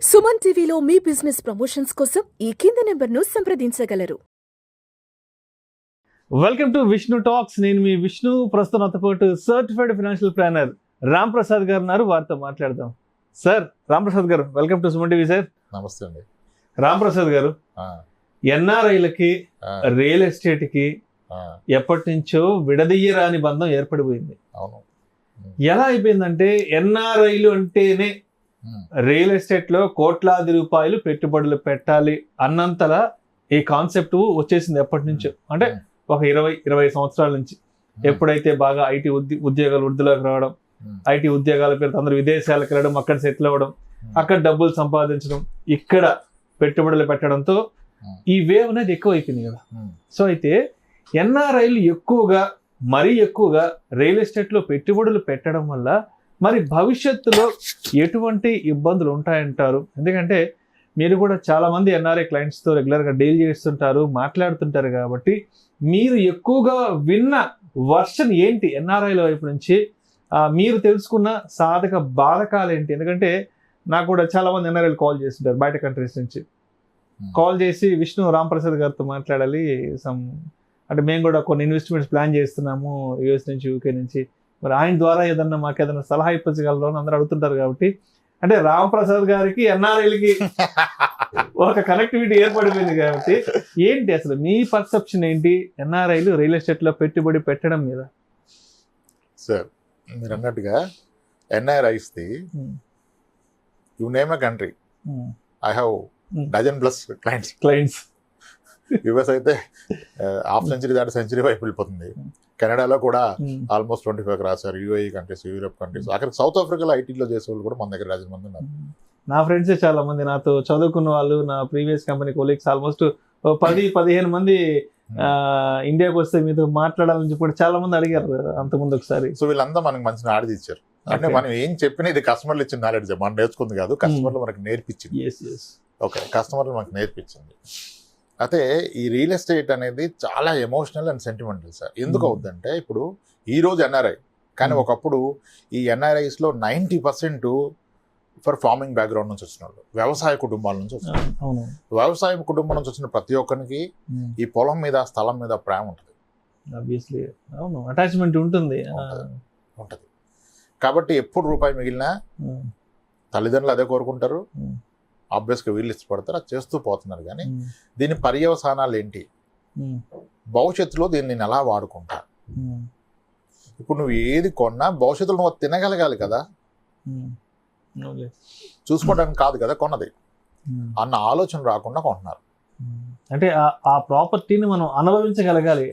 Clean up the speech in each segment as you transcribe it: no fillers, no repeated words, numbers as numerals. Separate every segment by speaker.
Speaker 1: సుమన్ టీవీలో మీ business promotions కోసం ఈ కింది నెంబర్ను సంప్రదించగలరు.
Speaker 2: Welcome to Vishnu talks. నేను మీ విష్ణు. ప్రస్తుతం నాతో పాటు certified financial planner Ram Prasad గారు ఉన్నారు. వారితో మాట్లాడదాం. సార్, రామ్ ప్రసాద్ గారు, welcome to Suman TV. Sir
Speaker 3: నమస్తే అండి.
Speaker 2: రామ్ ప్రసాద్ గారు, ఎన్ఆర్ఐలకి రియల్ ఎస్టేట్ కి ఎప్పటి నుంచో విడదీయరాని బంధం ఏర్పడిపోయింది.
Speaker 3: అవును.
Speaker 2: ఎలా అయిపోయిందంటే ఎన్ఆర్ఐలు అంటేనే రియల్ ఎస్టేట్ లో కోట్లాది రూపాయలు పెట్టుబడులు పెట్టాలి అన్నంతలా ఈ కాన్సెప్ట్ వచ్చేసింది ఎప్పటి నుంచో. అంటే ఒక 20 సంవత్సరాల నుంచి ఎప్పుడైతే బాగా ఐటీ ఉద్యోగాలు వృద్ధిలోకి రావడం, ఐటీ ఉద్యోగాల పేరుతో అందరూ విదేశాలకు వెళ్ళడం, అక్కడ సెటిల్ అవ్వడం, అక్కడ డబ్బులు సంపాదించడం, ఇక్కడ పెట్టుబడులు పెట్టడంతో ఈ వేవ్ అనేది ఎక్కువ అయిపోయింది కదా. సో అయితే ఎన్ఆర్ఐలు మరీ ఎక్కువగా రియల్ ఎస్టేట్లో పెట్టుబడులు పెట్టడం వల్ల మరి భవిష్యత్తులో ఎటువంటి ఇబ్బందులు ఉంటాయంటారు? ఎందుకంటే మీరు కూడా చాలా మంది ఎన్ఆర్ఐ క్లయింట్స్తో రెగ్యులర్గా డీల్ చేస్తుంటారు, మాట్లాడుతుంటారు, కాబట్టి మీరు ఎక్కువగా విన్న వర్షన్ ఏంటి ఎన్ఆర్ఐల వైపు నుంచి? మీరు తెలుసుకున్న సాధక బాధకాలు ఏంటి? ఎందుకంటే నాకు కూడా చాలా మంది ఎన్ఆర్ఐలు కాల్ చేస్తుంటారు బయట కంట్రీస్ నుంచి. కాల్ చేసి విష్ణు రామ్ ప్రసాద్ గారితో మాట్లాడాలి, అంటే మేము కూడా కొన్ని ఇన్వెస్ట్మెంట్స్ ప్లాన్ చేస్తున్నాము యూఎస్ నుంచి, యూకే నుంచి, మరి ఆయన ద్వారా ఏదన్నా మాకు ఏదైనా సలహా ఇప్పించగలరు అని అందరూ అడుగుతుంటారు. కాబట్టి అంటే రామ్ ప్రసాద్ గారికి ఎన్ఆర్ఐలకి ఒక కనెక్టివిటీ ఏర్పడిపోయింది. కాబట్టి ఏంటి అసలు మీ పర్సెప్షన్ ఏంటి ఎన్ఆర్ఐలు రియల్ ఎస్టేట్లో పెట్టుబడి పెట్టడం మీద?
Speaker 3: సార్, మీరు అన్నట్టుగా ఎన్ఆర్ఐస్ది you name a country, I have dozen plus clients. US అయితే హాఫ్ సెంచరీ దాటి సెంచరీ వైపు వెళ్ళిపోతుంది. కెనడాలో కూడా ఆల్మోస్ట్ 25 రాశారు. యూఏఈ కంట్రీస్, యూరోప్ కంట్రీస్, అక్కడ సౌత్ ఆఫ్రికాలో ఐటీలో చేసే వాళ్ళు కూడా మన దగ్గర 10 మంది ఉన్నారు.
Speaker 2: నా ఫ్రెండ్సే చాలా మంది, నాతో చదువుకున్న వాళ్ళు, నా ప్రీవియస్ కంపెనీ కొలీగ్స్ ఆల్మోస్ట్ 10-15 మంది ఇండియాకి వస్తే మీతో మాట్లాడాలని చెప్పి చాలా మంది అడిగారు అంతకుముందు ఒకసారి.
Speaker 3: సో వీళ్ళంతా మనకి మంచి నాలెడ్జ్ ఇచ్చారు. అంటే మనం ఏం చెప్పినా ఇది కస్టమర్లు ఇచ్చిన నాలెడ్జ్, మనం నేర్చుకుంది కాదు, కస్టమర్లు మనకి నేర్పించింది. ఓకే, కస్టమర్లు మనకు నేర్పించింది. అయితే ఈ రియల్ ఎస్టేట్ అనేది చాలా ఎమోషనల్ అండ్ సెంటిమెంటల్ సార్. ఎందుకు అవుతుందంటే ఇప్పుడు ఈరోజు ఎన్ఆర్ఐ, కానీ ఒకప్పుడు ఈ ఎన్ఆర్ఐస్లో 90% ఫర్ ఫార్మింగ్ బ్యాక్గ్రౌండ్ నుంచి వచ్చిన వాళ్ళు, వ్యవసాయ కుటుంబాల నుంచి వచ్చిన వాళ్ళు. వ్యవసాయ కుటుంబం నుంచి వచ్చిన ప్రతి ఒక్కరికి ఈ పొలం మీద, స్థలం మీద ప్రేమ ఉంటుంది,
Speaker 2: అటాచ్మెంట్ ఉంటుంది.
Speaker 3: కాబట్టి ఎప్పుడు రూపాయి మిగిలినా తల్లిదండ్రులు అదే కోరుకుంటారు, ఆబ్వియస్గా వీళ్ళు ఇష్టపడతారు, అది చేస్తూ పోతున్నారు. కానీ దీని పర్యవసానాలు ఏంటి, భవిష్యత్తులో దీన్ని నేను ఎలా వాడుకుంటా? ఇప్పుడు నువ్వు ఏది కొన్నా భవిష్యత్తులో నువ్వు తినగలగాలి కదా, చూసుకోవడానికి కాదు కదా కొన్నది అన్న ఆలోచన రాకుండా కొంటున్నారు.
Speaker 2: అంటే ఆ ప్రాపర్టీని మనం అనుభవించగలగాలి,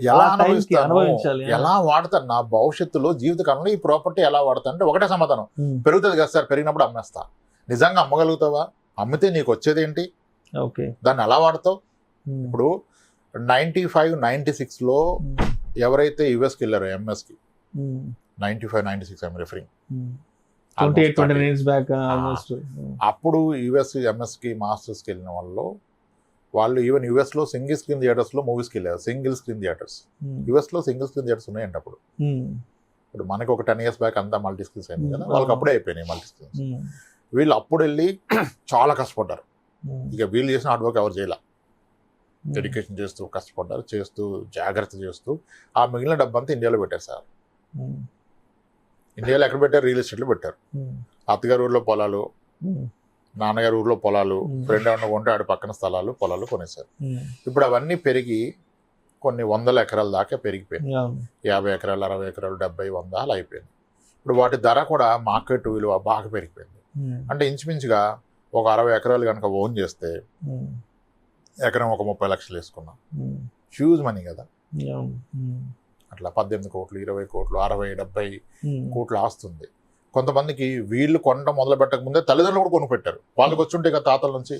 Speaker 3: ఎలా వాడతాను నా భవిష్యత్తులో జీవితకాలంలో ఈ ప్రాపర్టీ ఎలా వాడతా అంటే ఒకటే సమాధానం, పెరుగుతుంది కదా సార్, పెరిగినప్పుడు అమ్మేస్తా. నిజంగా అమ్మగలుగుతావా? అమ్మితే నీకు వచ్చేది ఏంటి?
Speaker 2: ఓకే,
Speaker 3: దాన్ని ఎలా వాడతావు? ఇప్పుడు 95-96లో ఎవరైతే యుఎస్కి వెళ్ళారో ఎంఎస్కి, 95-96 ఐఎమ్ రిఫరింగ్, అప్పుడు యుఎస్ ఎంఎస్కి మాస్టర్స్కి వెళ్ళిన వాళ్ళు ఈవెన్ యుఎస్లో సింగిల్ స్క్రీన్ థియేటర్స్లో మూవీస్కి వెళ్ళారు. సింగిల్ స్క్రీన్ థియేటర్స్ యుఎస్లో సింగిల్ స్క్రీన్ థియేటర్స్ ఉన్నాయండి అప్పుడు. ఇప్పుడు మనకి ఒక 10 years బ్యాక్ అంతా మల్టీ స్క్రీన్స్ అయింది కదా, వాళ్ళకి అప్పుడే అయిపోయినాయి మల్టీ స్క్రీన్స్. వీళ్ళు అప్పుడు వెళ్ళి చాలా కష్టపడ్డారు. ఇక వీళ్ళు చేసిన హార్డ్ వర్క్ ఎవరు చేయాల, డెడికేషన్ చేస్తూ కష్టపడ్డారు, చేస్తూ జాగ్రత్త చేస్తూ ఆ మిగిలిన డబ్బంతా ఇండియాలో పెట్టారు సార్. ఇండియాలో ఎక్కడ పెట్టారు? రియల్ ఎస్టేట్లో పెట్టారు. అత్తగారు ఊర్లో పొలాలు, నాన్నగారు ఊర్లో పొలాలు, ఫ్రెండ్ ఏమన్నా కొంటే ఆడ పక్కన స్థలాలు, పొలాలు కొనేసారు. ఇప్పుడు అవన్నీ పెరిగి కొన్ని 100 ఎకరాల దాకా పెరిగిపోయింది. 50 ఎకరాలు, 60 ఎకరాలు, 70, 100 అలా అయిపోయింది. ఇప్పుడు వాటి ధర కూడా మార్కెట్ విలువ బాగా పెరిగిపోయింది. అంటే ఇంచుమించుగా ఒక 60 ఎకరాలు కనుక ఓన్ చేస్తే ఎకరం ఒక 30 లక్షలు వేసుకున్నాం, హ్యూజ్ మనీ కదా. అట్లా 18 కోట్లు, 20 కోట్లు, 60, 70 కోట్లు ఆస్తుంది. కొంతమందికి వీళ్ళు కొనడం మొదలు పెట్టక ముందే తల్లిదండ్రులు కూడా కొనుక్పెట్టారు. వాళ్ళకి వచ్చి ఉంటాయి కదా తాతల నుంచి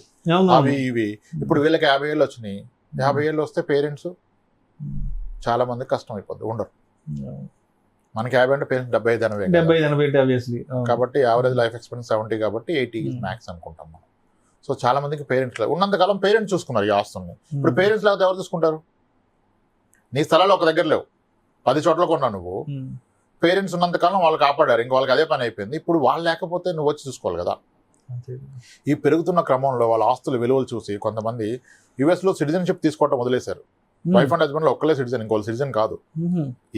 Speaker 3: అవి ఇవి. ఇప్పుడు వీళ్ళకి 50 ఏళ్ళు వచ్చినాయి. 50 ఏళ్ళు వస్తే పేరెంట్స్ చాలా మంది కష్టం అయిపోద్ది, ఉండరు. మనకి 50 అంటే పేరెంట్స్ 75-80 కాబట్టి యావరేజ్ లైఫ్ ఎక్స్పెక్టెన్సీ 70, కాబట్టి 80 మ్యాక్స్ అనుకుంటాం మనం. సో చాలా మందికి పేరెంట్స్ ఉన్నంతకాలం పేరెంట్స్ చూసుకున్నారు ఈ ఆస్తుల్ని. ఇప్పుడు పేరెంట్స్ లేకపోతే ఎవరు చూసుకుంటారు? నీ స్థలాలు ఒక దగ్గర లేవు, 10 చోట్ల కొన్నావు నువ్వు. పేరెంట్స్ ఉన్నంతకాలం వాళ్ళు కాపాడారు, ఇంకా వాళ్ళకి అదే పని అయిపోయింది. ఇప్పుడు వాళ్ళు లేకపోతే నువ్వు వచ్చి చూసుకోవాలి కదా. ఈ పెరుగుతున్న క్రమంలో వాళ్ళ ఆస్తుల విలువలు చూసి కొంతమంది US లో సిటిజన్షిప్ తీసుకోవడం వదిలేశారు. వైఫ్ అండ్ హస్బెండ్ లో ఒక్కలే సిటిజన్, ఇంకో సిటిజన్ కాదు.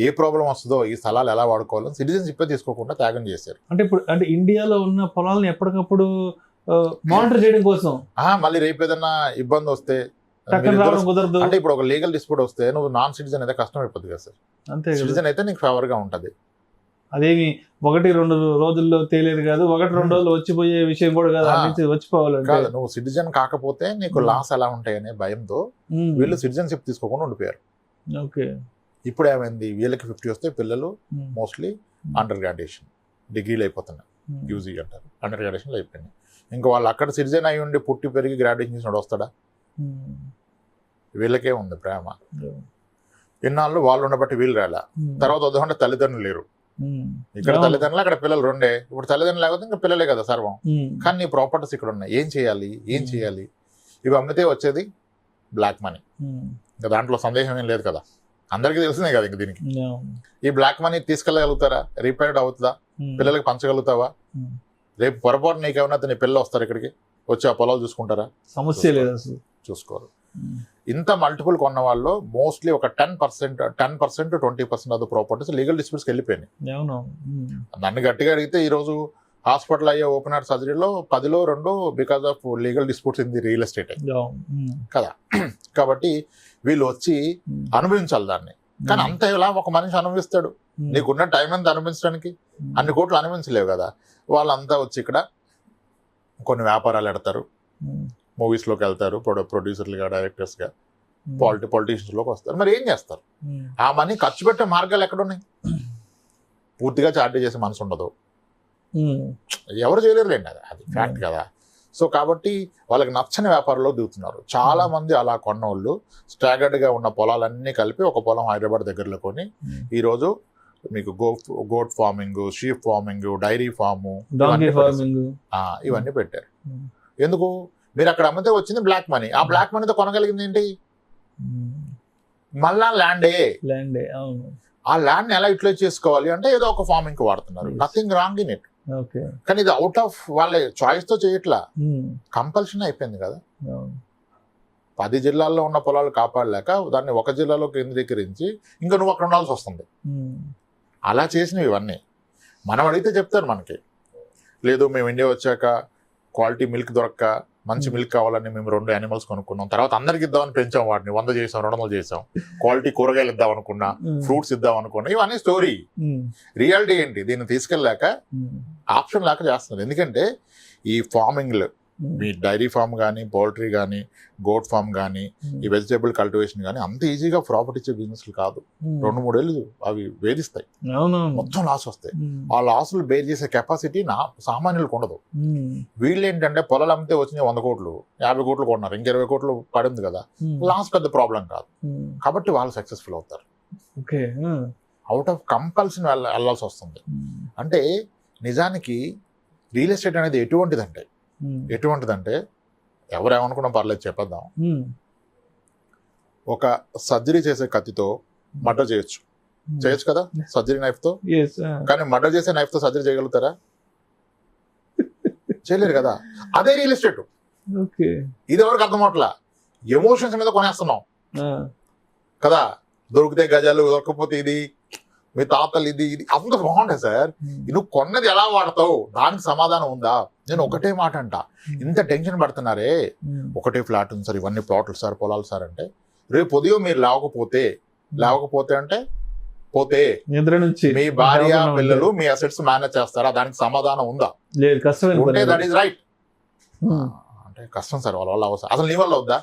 Speaker 3: ఏ ప్రాబ్లం వస్తుందో ఈ స్థలాలు ఎలా వాడుకోవాలని సిటిజన్షిప్ తీసుకోకుండా త్యాగం చేశారు.
Speaker 2: అంటే ఇప్పుడు అంటే ఇండియాలో ఉన్న పొలాలను ఎప్పటికప్పుడు మానిటర్ చేయడం కోసం
Speaker 3: మళ్ళీ రేపు ఏదైనా ఇబ్బంది వస్తే
Speaker 2: కుదరదు.
Speaker 3: అంటే ఇప్పుడు ఒక లీగల్ డిస్ప్యూట్ వస్తే నువ్వు నాన్ సిటిజన్ అయితే కష్టం అయిపోతుంది కదా సార్.
Speaker 2: అంతే,
Speaker 3: సిటిజన్ అయితే నీకు ఫేవర్ గా ఉంటది.
Speaker 2: అదేమి 1-2 రోజుల్లో తేలేదు కాదు, 1-2 రోజులు వచ్చిపోయే విషయం కూడా కాదు. వచ్చిపోవాలంటే
Speaker 3: కాదు, నువ్వు సిటిజన్ కాకపోతే నీకు లాస్ ఎలా ఉంటాయనే భయంతో వీళ్ళు సిటిజన్షిప్ తీసుకోకుండా ఉండిపోయారు.
Speaker 2: ఓకే,
Speaker 3: ఇప్పుడు ఏమైంది, వీళ్ళకి 50 వస్తే పిల్లలు మోస్ట్లీ అండర్ గ్రాడ్యుయేషన్ డిగ్రీలు అయిపోతున్నాయి, యూజీ అంటారు, అండర్ గ్రాడ్యుయేషన్లు అయిపోయినాయి. ఇంకా వాళ్ళు అక్కడ సిటిజన్ అయి ఉండి పుట్టి పెరిగి గ్రాడ్యుయేషన్ చేసినోడు వస్తాడా? వీళ్ళకే ఉంది ప్రేమ. ఇన్నాళ్ళు వాళ్ళు ఉండబట్టి వీళ్ళు రాలా. తర్వాత వద్దంటే తల్లిదండ్రులు లేరు. ఇక్కడ తల్లిదండ్రులు అక్కడ పిల్లలు రెండే. ఇప్పుడు తల్లిదండ్రులు లేకపోతే ఇంకా పిల్లలే కదా సర్వం. కానీ నీ ప్రాపర్టీస్ ఇక్కడ ఉన్నాయి, ఏం చేయాలి? ఇవి అమ్మితే వచ్చేది బ్లాక్ మనీ. ఇంకా దాంట్లో సందేహం ఏం లేదు కదా, అందరికీ తెలిసిందే కదా. ఇంక దీనికి ఈ బ్లాక్ మనీ తీసుకెళ్ళగలుగుతారా? రీపేడ్ అవుతుందా? పిల్లలకి పంచగలుగుతావా? రేపు పొరపాటు నీకేమన్నా నీ పిల్లలు వస్తారు ఇక్కడికి, వచ్చి ఆ పొలాలు చూసుకుంటారా?
Speaker 2: సమస్య లేదు అసలు,
Speaker 3: చూసుకోరు. ఇంత మల్టిపుల్ కొన్న వాళ్ళు మోస్ట్లీ ఒక 10% to 20% of the properties legal డిస్ప్యూట్స్కి వెళ్ళిపోయినాయి. నన్ను గట్టిగా అడిగితే ఈరోజు హాస్పిటల్ అయ్యే ఓపెన్ హార్ట్ సర్జరీలో 10లో 2 because of legal disputes in the real estate కదా. కాబట్టి వీళ్ళు వచ్చి అనుభవించాలి దాన్ని. కానీ అంత ఎలా ఒక మనిషి అనుభవిస్తాడు? నీకున్న టైం ఎంత అనుభవించడానికి? అన్ని కోట్లు అనుభవించలేవు కదా. వాళ్ళంతా వచ్చి ఇక్కడ కొన్ని వ్యాపారాలు ఎడతారు, మూవీస్లోకి వెళ్తారు, ప్రొడ్యూసర్లుగా, డైరెక్టర్స్గా, పొలిటీషియన్స్లోకి వస్తారు. మరి ఏం చేస్తారు? ఆ మనీ ఖర్చు పెట్టే మార్గాలు ఎక్కడున్నాయి? పూర్తిగా చార్జ్ చేసే మనసు ఉండదు, ఎవరు చేయలేరులేండి, అది ఫ్యాక్ట్ కదా. సో కాబట్టి వాళ్ళకి నచ్చని వ్యాపారంలో దిగుతున్నారు. చాలా మంది అలా కొన్నోళ్ళు స్టాగర్డ్గా ఉన్న పొలాలన్నీ కలిపి ఒక పొలం హైదరాబాద్ దగ్గరలో కొని ఈరోజు మీకు goat farming, sheep farming, dairy farm ఇవన్నీ పెట్టారు. ఎందుకు? మీరు అక్కడ అమ్మితే వచ్చింది బ్లాక్ మనీ. ఆ బ్లాక్ మనీతో కొనగలిగింది ఏంటి? మళ్ళా ల్యాండే. ఆ ల్యాండ్ ఎలా యూటిలైజ్ చేసుకోవాలి అంటే ఏదో ఒక ఫార్మింగ్ కి వాడుతున్నారు. Nothing wrong in it. కానీ ఇది అవుట్ ఆఫ్ వాళ్ళ చాయిస్ తో చేయట్లా, కంపల్షన్ అయిపోయింది కదా. 10 జిల్లాల్లో ఉన్న పొలాలు కాపాడలేక దాన్ని ఒక జిల్లాలో కేంద్రీకరించి ఇంకా నువ్వు అక్కడ ఉండాల్సి వస్తుంది. అలా చేసినవి ఇవన్నీ. మనం అడిగితే చెప్తారు మనకి, లేదు మేము ఇండియా వచ్చాక క్వాలిటీ మిల్క్ దొరక్క మంచి మిల్క్ కావాలని మేము 2 యానిమల్స్ కొనుక్కున్నాం, తర్వాత అందరికి ఇద్దామని పెంచాం, వాటిని 100 చేసాం, 200 చేసాం, క్వాలిటీ కూరగాయలు ఇద్దాం అనుకున్నా, ఫ్రూట్స్ ఇద్దాం అనుకున్నా. ఇవన్నీ స్టోరీ. రియాలిటీ ఏంటి? దీన్ని తీసుకెళ్ళాక ఆప్షన్ లేక చేస్తున్నారు. ఎందుకంటే ఈ ఫార్మింగ్లు, మీ డైరీ ఫార్మ్ కానీ, పౌల్ట్రీ కానీ, గోట్ ఫార్మ్ కానీ, ఈ వెజిటేబుల్ కల్టివేషన్ కానీ అంత ఈజీగా ప్రాఫిట్ ఇచ్చే బిజినెస్లు కాదు. 2-3 ఏళ్ళు అవి వేధిస్తాయి, మొత్తం లాస్ వస్తాయి. ఆ లాసులు బేర్ చేసే కెపాసిటీ సామాన్యులకు ఉండదు. వీళ్ళు ఏంటంటే పొలాలు అమ్మితే వచ్చినాయి 100 కోట్లు, 50 కోట్లు కొన్నారు, ఇంక 20 కోట్లు పడింది కదా, లాస్ పెద్ద ప్రాబ్లం కాదు. కాబట్టి వాళ్ళు సక్సెస్ఫుల్ అవుతారు. అవుట్ ఆఫ్ కంపల్షన్ వెళ్ళాల్సి వస్తుంది. అంటే నిజానికి రియల్ ఎస్టేట్ అనేది ఎటువంటిదంటే ఎవరు ఏమనుకున్నా పర్లేదు చెప్పేద్దాం. ఒక సర్జరీ చేసే కత్తితో మర్డర్ చేయొచ్చు కదా, సర్జరీ నైఫ్ తో. కానీ మర్డర్ చేసే నైఫ్ తో సర్జరీ చేయగలుగుతారా? చేయలేరు కదా. అదే రియల్ ఎస్టేట్. ఇది ఎవరికి అర్థం అవట్లా. ఎమోషన్స్ మీద కొనేస్తున్నాం కదా. దొరికితే గజాలు, దొరకపోతే ఇది, మీ తాతలు ఇది అంత బాగుంటాయి సార్. నువ్వు కొన్నది ఎలా వాడతావు, దానికి సమాధానం ఉందా? నేను ఒకటే మాట అంట, ఇంత టెన్షన్ పడుతున్నారే, ఒకటే ఫ్లాట్ ఉంది సార్, ఇవన్నీ ప్లాట్లు సార్, పొలాలు సార్ అంటే, రేపు ఉదయం మీరు లేవకపోతే అంటే పోతే మీ భార్య పిల్లలు మీ అసెట్స్ మేనేజ్ చేస్తారా? దానికి సమాధానం ఉందా? ఉంటే దట్ ఈస్ రైట్. అంటే కష్టం సార్, వాళ్ళ వల్ల అవసరం. అసలు నీ వల్ల వద్దా?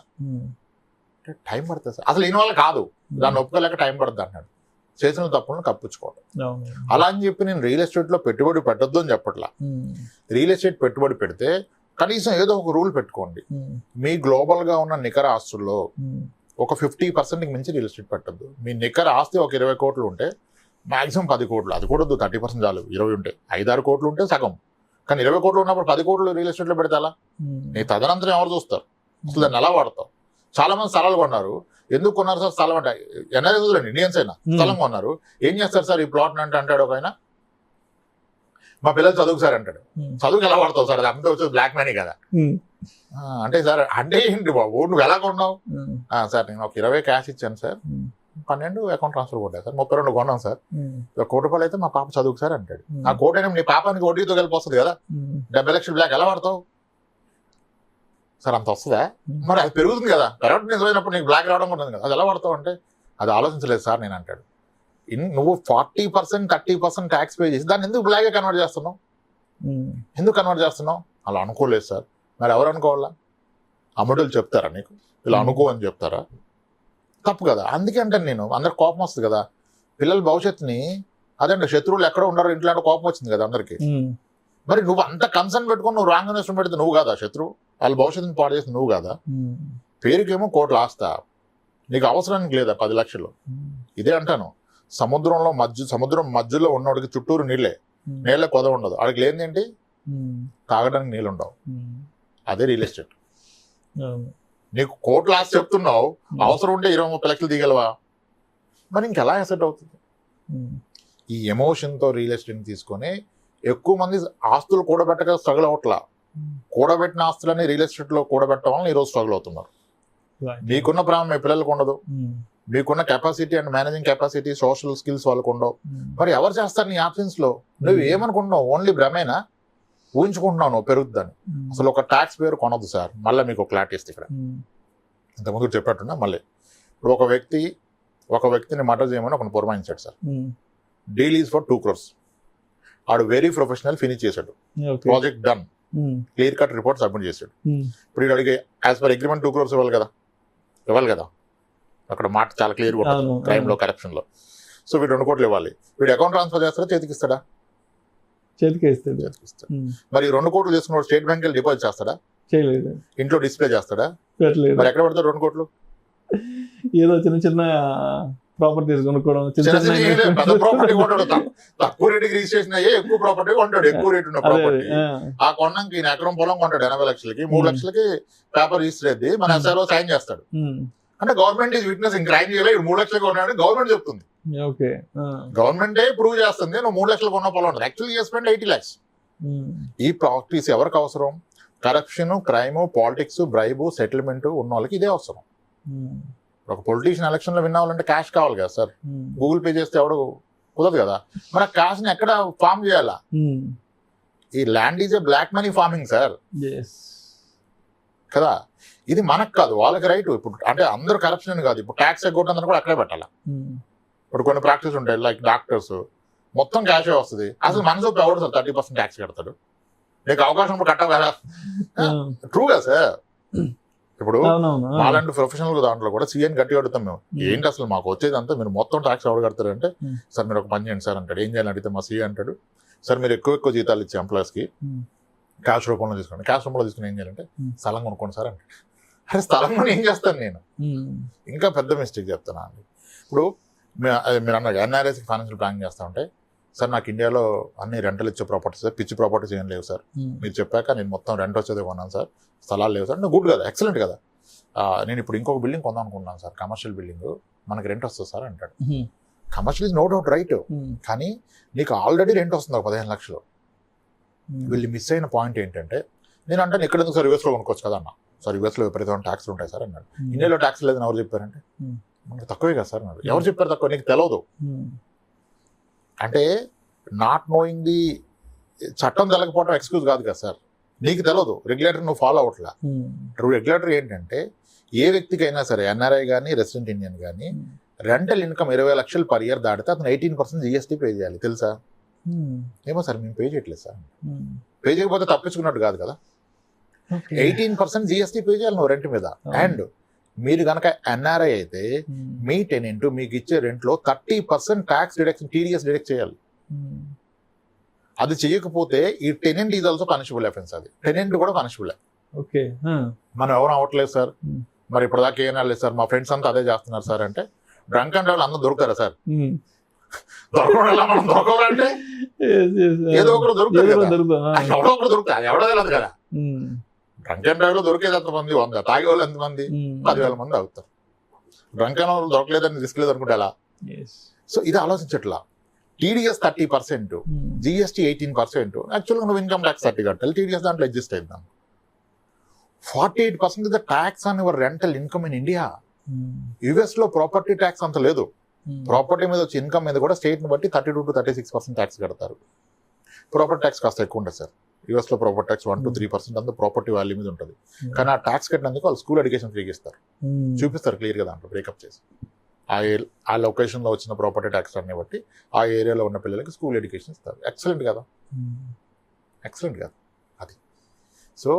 Speaker 3: అంటే టైం పడుతుంది సార్. అసలు ఈయన వల్ల కాదు, దాన్ని ఒప్పుకోలేక టైం పడుతుంది అన్నాడు. చేసిన తప్పులను కప్పించుకోవడం. అలా అని చెప్పి నేను రియల్ ఎస్టేట్ లో పెట్టుబడి పెట్టద్దు అని చెప్పట్లా. రియల్ ఎస్టేట్ పెట్టుబడి పెడితే కనీసం ఏదో ఒక రూల్ పెట్టుకోండి. మీ గ్లోబల్ గా ఉన్న నికర ఆస్తుల్లో ఒక 50% మించి రియల్ ఎస్టేట్ పెట్టద్దు. మీ నికర ఆస్తి ఒక 20 కోట్లు ఉంటే మాక్సిమం 10 కోట్లు, అది కూడా 30% చాలు. 20 ఉంటే 5-6 కోట్లు ఉంటే సగం. కానీ 20 కోట్లు ఉన్నప్పుడు 10 కోట్లు రియల్ ఎస్టేట్ లో పెడితే అలా నీ తదనంతరం ఎవరు చూస్తారు? అసలు దాన్ని ఎలా వాడతావు? చాలా మంది స్థలాలు కొన్నారు. ఎందుకు కొన్నారు సార్ స్థలం అంటే? ఎన్ఆర్ఐస్ ఇండియన్స్ అయినా స్థలం కొన్నారు. ఏం చేస్తారు సార్ ఈ ప్లాట్ అంటే అంటాడు ఒక ఆయన, మా పిల్లలు చదువుకు సార్ అంటాడు. చదువుకు ఎలా వాడతావు సార్, అది అంతా వచ్చేది బ్లాక్ మనీ కదా. అంటే సార్ అంటే ఏంటి బాబు నువ్వు ఎలా కొన్నావు? సార్ నేను ఒక 20 క్యాష్ ఇచ్చాను సార్, 12 అకౌంట్ ట్రాన్స్ఫర్ కొట్టాను సార్, 32 కొన్నాం సార్, ₹1,00,000 అయితే మా పాప చదువుకు సార్ అంటాడు. ఆ కోటి అయినా నీ పాపానికి వడ్డీతో కలిపి వస్తుంది కదా, 70 లక్షలు బ్లాక్ ఎలా వాడతావు సార్? అంత వస్తుందా? మరి అది పెరుగుతుంది కదా, పెరగడం నిజమైనప్పుడు నీకు బ్లాక్ రావడం ఉంటుంది కదా, అది ఎలా వాడతావు అంటే అది ఆలోచించలేదు సార్ నేను అంటాడు. నువ్వు 40% 30% ట్యాక్స్ పే చేసి దాన్ని ఎందుకు బ్లాక్గా కన్వర్ట్ చేస్తున్నావు? ఎందుకు కన్వర్ట్ చేస్తున్నావు? అలా అనుకోలేదు సార్. మరి ఎవరు అనుకోవాలా? అమ్మడులు చెప్తారా నీకు ఇలా అనుకో అని చెప్తారా? తప్పు కదా. అందుకే అంటాను నేను, అందరికి కోపం వస్తుంది కదా పిల్లల భవిష్యత్తుని. అదండి శత్రువులు ఎక్కడ ఉన్నారో ఇంట్లో అంటే కోపం వచ్చింది కదా అందరికి. మరి నువ్వు అంత కన్సర్న్ పెట్టుకుని నువ్వు రాంగ్ ఇన్వెస్ట్మెంట్ పెడితే నువ్వు కాదా శత్రువు? వాళ్ళ భవిష్యత్తుని పాడు చేసి నువ్వు కాదా? పేరుకేమో కోట్లు ఆస్తా, నీకు అవసరానికి లేదా 10 లక్షలు. ఇదే అంటాను, సముద్రం మధ్యలో ఉన్నవాడికి చుట్టూరు నీళ్ళ కొద ఉండదు, వాడికి లేనిదేంటి? తాగడానికి నీళ్ళు ఉండవు. అదే రియల్ ఎస్టేట్. నీకు కోట్ల ఆస్తి చెప్తున్నావు, అవసరం ఉంటే 20-30 లక్షలు దిగలవా? మరి ఇంకెలా అసెట్ అవుతుంది? ఈ ఎమోషన్తో రియల్ ఎస్టేట్ తీసుకొని ఎక్కువ మంది ఆస్తులు కూడబెట్టక స్ట్రగుల్ అవట్లా. కూడబెట్టిన ఆస్తులని రియల్ ఎస్టేట్లో కూడబెట్టడం వల్ల ఈరోజు స్ట్రగుల్ అవుతున్నారు. మీకున్న ప్రాబ్లం మీ పిల్లలకు ఉండదు, మీకున్న capacity and managing capacity social skills వాళ్ళకు ఉండవు. మరి ఎవరు చేస్తారు నీ ఆప్షన్స్ లో? నువ్వు ఏమనుకుంటున్నావు? ఓన్లీ భ్రమేనా? ఊహించుకుంటున్నావు నువ్వు పెరుగుద్దని. అసలు ఒక ట్యాక్స్ పేరు కొనదు సార్. మళ్ళీ మీకు క్లారిటీ ఇస్తే ఇక్కడ ఇంతకుముందు చెప్పట్టున్నా మళ్ళీ ఇప్పుడు ఒక వ్యక్తిని మర్డర్ చేయమని ఒకరిని పురమాయించాడు sir. Deal is for 2 crores. ఆడు వెరీ ప్రొఫెషనల్, ఫినిష్ చేశాడు, project done, clear cut report submit చేశాడు. ఇప్పుడు వీడు అడిగే యాజ్ పర్ అగ్రిమెంట్ 2 crores ఇవ్వాలి కదా. అక్కడ మాట చాలా క్లియర్ గా ఉంటుంది క్రైమ్ లో, కరప్షన్ లో. సో వీడు 2 కోట్లు ఇవ్వాలి. వీడు అకౌంట్ ట్రాన్స్ఫర్ చేస్తాడా, చేతికి ఇస్తాడా? చేతికి ఇస్తాడు. మరి 2 కోట్లు తీసుకున్నాడు స్టేట్ బ్యాంక్ వెళ్ళి డిపాజిట్ చేస్తాడా? చేయలేదు. ఇంట్లో డిస్ప్లే చేస్తాడా? మరి ఎక్కడ పడతాడు 2 కోట్లు?
Speaker 2: ఏదో చిన్న ప్రాపర్టీస్ కొనుక్కోవడం,
Speaker 3: పెద్ద ప్రాపర్టీ కొంటాడు, తక్కువ రేటుకి రిజిస్ట్రేషన్ అయ్యే ఎక్కువ ప్రాపర్టీ కొంటాడు, ఎక్కువ రేటు ఉన్న ప్రాపర్టీ. ఆ కొన్నాక ఈయన ఎకరం పొలం కొంటాడు 80 లక్షలకి, 3 లక్షలకి పేపర్ రిజిస్టర్ అయ్యి మన ఎస్ఆర్ఓ సైన్ చేస్తాడు. అంటే గవర్నమెంట్ ఈజ్ విట్నెస్, ఇంక క్రైమ్ చేయాలి, 3 లక్షలు కొన్నాడని గవర్నమెంట్ చెప్తుంది. గవర్నమెంటే ప్రూవ్ చేస్తుంది నువ్వు 3 లక్షలు కొన్న పొలం ఉంటుంది. యాక్చువల్లీ చేసి 80 lakhs. ఈ ప్రాక్టీస్ ఎవరికి అవసరం? Corruption, crime, politics, bribe, settlement ఉన్న వాళ్ళకి ఇదే అవసరం. ఒక పొలిటీషియన్ ఎలక్షన్ లో విన్ అవ్వాలంటే క్యాష్ కావాలి కదా సార్. గూగుల్ పే చేస్తే ఎవడు కుదరదు కదా. మరి ఆ క్యాష్ ని ఎక్కడ ఫార్మ్ చేయాలా? ఈ land is a black money farming sir కదా. ఇది మనకు కాదు, వాళ్ళకి రైట్. ఇప్పుడు అంటే అందరూ కరప్షన్ కాదు, ఇప్పుడు ట్యాక్స్ ఎగ్గొట్టందని కూడా అక్కడే పెట్టాలా. ఇప్పుడు కొన్ని ప్రాక్టీస్ ఉంటాయి, లైక్ డాక్టర్స్ మొత్తం క్యాషే వస్తుంది. అసలు మనసు ఎవడు సార్ 30% ట్యాక్స్ కడతాడు? నీకు అవకాశం ఇప్పుడు కట్టవు కదా. ట్రూగా సార్. ఇప్పుడు అలాంటి ప్రొఫెషనల్ దాంట్లో కూడా సీఎన్ గట్టి కడుతాం మేము. ఏంటి అసలు మాకు వచ్చేదంతా మీరు మొత్తం ట్యాక్స్ ఎవరు కడతారు అంటే, సార్ మీరు ఒక పని చేయండి సార్ అంటాడు. ఏం చేయాలని అడిగితే మా సీఏ అంటాడు, సార్ మీరు ఎక్కువ జీతాలు ఇచ్చే ఎంప్లాయీస్ కి క్యాష్ రూపంలో తీసుకోండి. క్యాష్ రూపంలో తీసుకుని ఏం చేయాలంటే స్థలం కొనుక్కోండి సార్ అంటే. అరే స్థలం కొని ఏం చేస్తాను నేను? ఇంకా పెద్ద మిస్టేక్ చెప్తున్నా అండి. ఇప్పుడు మీరు అన్నారు ఎన్ఆర్ఐస్కి ఫైనాన్షియల్ ప్లానింగ్ చేస్తా ఉంటే, సార్ నాకు ఇండియాలో అన్ని రెంటల్ ఇచ్చే ప్రాపర్టీస్, పిచ్చి ప్రాపర్టీస్ ఏం లేవు సార్. మీరు చెప్పాక నేను మొత్తం రెంట్ వచ్చేది కొన్నాను సార్, స్థలాలు లేవు సార్. గుడ్ కదా, ఎక్సలెంట్ కదా. నేను ఇప్పుడు ఇంకొక బిల్డింగ్ కొందాం అనుకుంటున్నాను సార్, కమర్షియల్ బిల్డింగ్, మనకి రెంట్ వస్తుంది సార్ అంటాడు. Commercial is no doubt right, కానీ నీకు ఆల్రెడీ రెంట్ వస్తుంది ఒక 15 లక్షలు. వీళ్ళు మిస్ అయిన పాయింట్ ఏంటంటే, నేను అంటే ఇక్కడ ఎందుకు సార్ యూఎస్లో కొనుక్కోవచ్చు కదా అన్న. సార్ యూఎస్లో విపరీతమైన ట్యాక్స్లు ఉంటాయి సార్ అన్నాడు. ఇండియాలో ట్యాక్స్ లేదని ఎవరు చెప్పారంటే, మనకి తక్కువే కదా సార్ అన్నాడు. ఎవరు చెప్పారు తక్కువ? నీకు తెలియదు. అంటే నాట్ నోయింగ్ ది చట్టం తెలకపోవడం ఎక్స్క్యూజ్ కాదు కదా సార్. నీకు తెలియదు, రెగ్యులేటర్ నువ్వు ఫాలో అవట్లా. రెగ్యులేటర్ ఏంటంటే, ఏ వ్యక్తికైనా సరే, ఎన్ఆర్ఐ కానీ రెసిడెంట్ ఇండియన్ కానీ, రెంటల్ ఇన్కమ్ 20 లక్షలు పర్ ఇయర్ దాటితే అతను 18% GST పే చేయాలి. తెలుసా? ఏమో సార్ మేము పే చేయట్లేదు సార్. పే చేయకపోతే తప్పించుకున్నట్టు కాదు కదా. 18% GST పే చేయాలి నువ్వు రెంట్ మీద. అండ్ మీరు కనుక ఎన్ఆర్ఐ అయితే మీ టెనెంట్ మీకు ఇచ్చే రెంట్లో 30% ట్యాక్స్ డిడక్షన్, TDS డిడక్ట్ చేయాలి. అది చేయకపోతే ఈ tenant is also punishable offence. అది టెనెంట్ కూడా పనిషబుల్. ఓకే, మనం ఎవరు అవ్వట్లేదు సార్. మరి ఇప్పుడు దాకా ఏం లేదు సార్, మా ఫ్రెండ్స్ అంతా అదే చేస్తున్నారు సార్ అంటే, డ్రంక్ అండ్ డ్రైవ్ అందరూ దొరుకుతారా సార్? మనం దొరకాలంటే ఏదో ఒకరు దొరుకుతారు కదా, ఎవడో ఒకరు దొరుకుతారు, ఎవడో తెలియదు కదా. డ్రంక్ అండ్ డ్రైవ్ లో దొరికేది ఎంతమంది? 100. తాగే వాళ్ళు ఎంతమంది? 10,000 మంది అవుతారు. డ్రంక్ అండ్ వాళ్ళు దొరకలేదని రిస్క్ లేదు అనుకుంటే ఎలా? సో ఇది ఆలోచించట్లా. TDS 30%, GST 18%. యాక్చువల్గా నువ్వు ఇన్కమ్ ట్యాక్స్ 30 కట్టాలి, టీడీఎస్ దాంట్లో అడ్జస్ట్ అవుతాం. 48% is the tax on your rental income in India. US లో ప్రాపర్టీ ట్యాక్స్ అంత లేదు. ప్రాపర్టీ మీద వచ్చే ఇన్కమ్ మీద కూడా స్టేట్ ని బట్టి 32 to 36% ట్యాక్స్ కడతారు. ప్రాపర్టీ ట్యాక్స్ కాస్త ఎక్కువ ఉంటుంది సార్. యుఎస్ లో ప్రాపర్టీ ట్యాక్స్ 1 to 3% అంతా ప్రాపర్టీ వాల్యూ మీద ఉంటుంది. కానీ ఆ ట్యాక్స్ కట్టినందుకు వాళ్ళు స్కూల్ ఎడ్యుకేషన్ ఫ్రీగా ఇస్తారు, చూపిస్తారు క్లియర్ గా దాంట్లో బ్రేకప్ చేసి. ఆ లొకేషన్ లో వచ్చిన ప్రాపర్టీ ట్యాక్స్ అన్ని బట్టి ఆ ఏరియాలో ఉన్న పిల్లలకి స్కూల్ ఎడ్యుకేషన్ ఇస్తారు. ఎక్సలెంట్ కదా, ఎక్సలెంట్ కదా అది. సో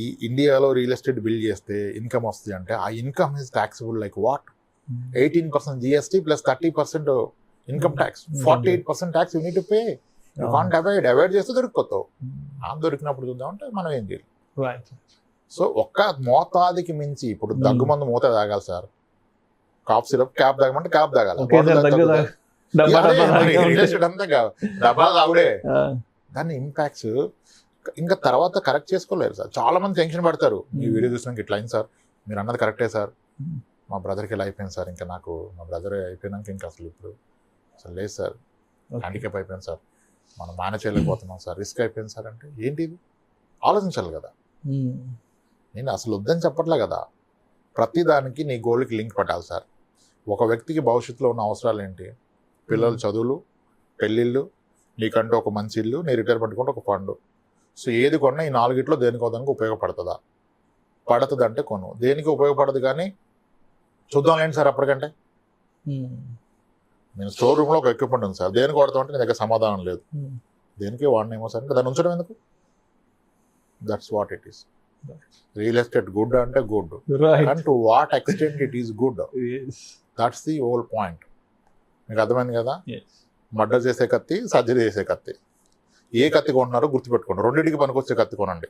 Speaker 3: ఈ ఇండియాలో రియల్ ఎస్టేట్ బిల్డ్ చేస్తే ఇన్కమ్ వస్తుంది అంటే ఆ income is taxable like what? 18% GST plus 30% income tax, 48% tax you need to pay. You can't avoid చేస్తే దొరికిపోతావు. ఆ దొరికినప్పుడు చూద్దామంటే మనం ఏం చేయాలి. సో ఒక్క మోతాదికి మించి ఇప్పుడు దగ్గుమందు మూత తాగాలి సార్. కాఫ్ సిరప్ క్యాప్ తాగమంటే క్యాప్ తాగాలి, డబ్బా తాగుడే. దాని ఇంపాక్ట్స్ ఇంకా తర్వాత కరెక్ట్ చేసుకోలేరు సార్. చాలా మంది టెన్షన్ పడతారు. మీ వీడియో చూసినాక ఇట్లా అయింది సార్, మీరు అన్నది కరెక్టే సార్, మా బ్రదర్కి ఇలా అయిపోయింది సార్, ఇంకా నాకు మా బ్రదర్ అయిపోయినాక ఇంకా అసలు ఇప్పుడు అసలు లేదు సార్, హ్యాండిక్యాప్ అయిపోయింది సార్, మనం మేనేజ్ చేయలేకపోతున్నాం సార్, రిస్క్ అయిపోయింది సార్ అంటే ఏంటి ఇది ఆలోచించాలి కదా. నేను అసలు వద్దని చెప్పట్లే కదా. ప్రతిదానికి నీ గోల్కి లింక్ పెట్టాలి సార్. ఒక వ్యక్తికి భవిష్యత్తులో ఉన్న అవసరాలు ఏంటి? పిల్లలు చదువులు, పెళ్ళిళ్ళు, నీకంటూ ఒక మంచి ఇల్లు, నీ రిటైర్మెంట్ కొంటే ఒక ఫండ్. సో ఏది కొన్నా ఈ 4 దేనికో దానికి ఉపయోగపడుతుందా? పడుతుంది అంటే కొను. దేనికి ఉపయోగపడదు కానీ చూద్దాం లేండి సార్ అప్పటికంటే. నేను స్టోర్ రూమ్లో ఒక ఎక్విప్మెంట్ ఉంది సార్, దేనికి వాడతామంటే నీ దగ్గర సమాధానం లేదు. దేనికి వాడినేమో సార్ అంటే దాన్ని ఉంచడం ఎందుకు? That's what it is. Real estate good అంటే good, and to what extent it is good, that's the whole point. మీకు అర్థమైంది కదా? మర్డర్ చేసే కత్తి, సర్జరీ చేసే కత్తి, ఏ కత్తి కొంటున్నారో గుర్తుపెట్టుకోండి. రెండింటికి పనికొచ్చే కత్తి కొనండి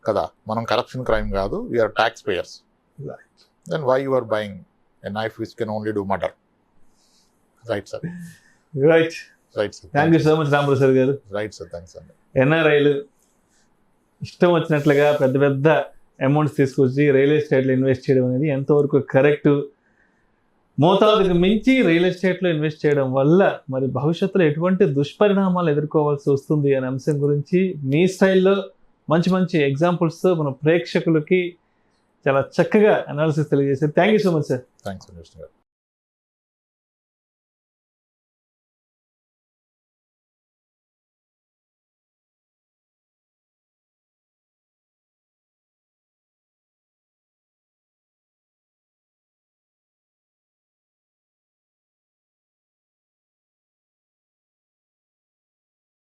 Speaker 3: కదా. మనం కరప్షన్ క్రైమ్ కాదు, we are tax payers. Then why you are buying a knife which can only do murder? Right sir,
Speaker 2: right
Speaker 3: right sir.
Speaker 2: Thank you so much Ramprasad గారు.
Speaker 3: రైట్ సార్, థ్యాంక్స్ అండి.
Speaker 2: ఎన్ఆర్ఐలు ఇష్టం వచ్చినట్లుగా పెద్ద పెద్ద అమౌంట్స్ తీసుకొచ్చి రియల్ ఎస్టేట్లో ఇన్వెస్ట్ చేయడం అనేది ఎంతవరకు కరెక్ట్? మోతాదుకు మించి రియల్ ఎస్టేట్లో ఇన్వెస్ట్ చేయడం వల్ల మరి భవిష్యత్తులో ఎటువంటి దుష్పరిణామాలు ఎదుర్కోవాల్సి వస్తుంది అనే అంశం గురించి మీ స్టైల్లో మంచి మంచి ఎగ్జాంపుల్స్తో మన ప్రేక్షకులకి చాలా చక్కగా అనాలిసిస్ తెలియజేశారు. Thank you so much sir.
Speaker 3: Thanks అండి.